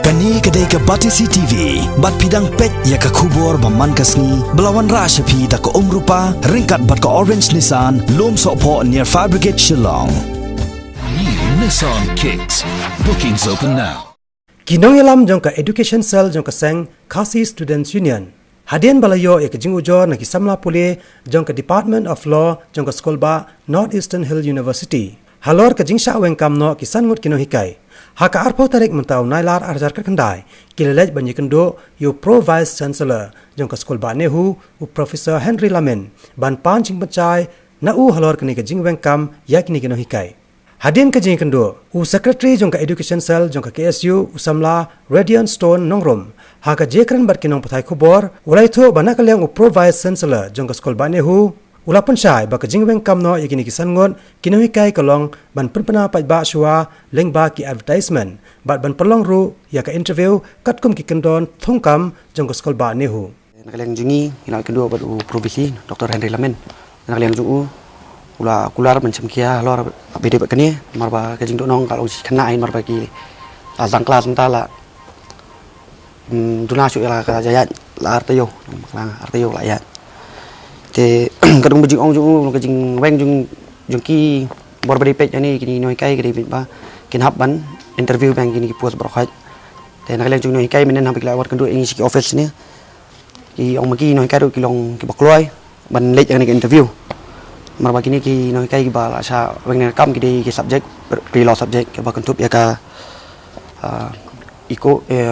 Kani kedai ke Batisi TV, bat pidang pet ya ke kubur baman kasni, belawan rashapi da ke rupa, ringkat bat ke Orange Nissan, lom sokpo near Fire Brigade Shillong. New Nissan Kicks. Bookings open now. Kinong yalam jong ka Education Cell jong ka Seng Khasi Students Union. Hadian balayo ya ke jing ujor na kisamla pule jong ka Department of Law jong ka Skolba Northeastern Hill University. Halor ka jing sha wengkam no kisan ngut kino hikai. Haka arpo tarik mentau nailar arjar ka kendai. Kilelej banyi kendo yu Pro Vice Chancellor jong ka Skolba Nehu u Professor Henry Lamin ban pan jing pencai na u halor kini ka jing wengkam ya kini kino hikai. Hadian ka jing kendo u Secretary jong ka Education Cell jong ka KSU usamla Radiant Stone Nongrom. Haka jekran bar kinong patai kubor ulai tho bana kalyang u Pro Vice Chancellor jong ka Skolba Nehu ulapan syai ba ka jing wengkam no yakini kisan ngot kino hikai kalong ban penpena pai ba shua leng ba ki advertisement bat ban perlong ru ya ka interview katkum ki kendon thongkam jong ka Skolba Nehu. Nakaliang jungi ila kedua bat u provisi Dr. Henry Lamin. Nakaliang jungu ula kular macam kia lor bede bat kani marba ka jing donong kalau kena ain marba ki azang kelas mentala duna su ila ka jayat la artayo maklang artayo la ya te kadung bejing ong jungu ka jing weng jung ki bor bede pet ani kini noi kai kini ba kin hab ban interview bang kini ki post brokhat te nakaliang jung noi kai menen habik la war kedua ing si office ni ki ong maki noi kai do ki long ki bakloi ban lek ani interview marba kini ki noi kai ki ba la sa weng kam ki subject pre law subject ke ba kentup ya ka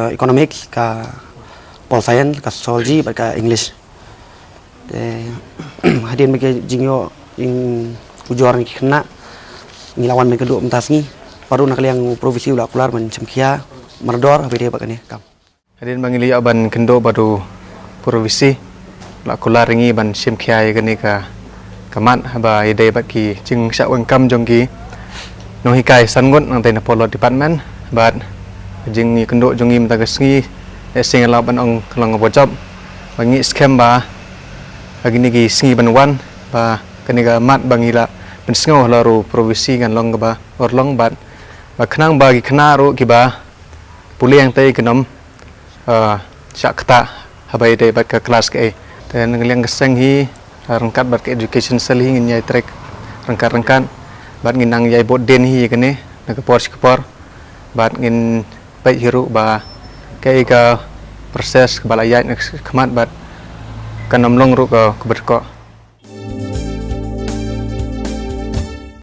economics ka pol science ka sociology ba ka english hadian bagi jingyo ing ujor ni kena ngilawan me kedua mentas ni baru nak yang provisi ulah keluar macam kia merdor habis dia bakane kam hadian bangili aban kendo baru provisi ulah keluar ngi ban sim kia gani ka kamat haba ide baki jing syak wengkam jongki no hikai sangot nang tena polo department bat jing ni kendo jongi mentagasngi sing laban ong kelang bojab bangi scam ba agini gi sngi banwan ba kaniga mat bangila pensngo laru provisi kan long ba orlong bat ba khnang ba gi khnaro ki ba puliang tai kenom syakta habai dai bat ka kelas ke dan ngliang geseng hi rangkat bat ke Education Cell hi ngin yai trek rangkat bat nginang yai bot den hi kene na ke por bat ngin bai hiru ba kai ka proses kebalayat kemat bat kanom long ru ka berko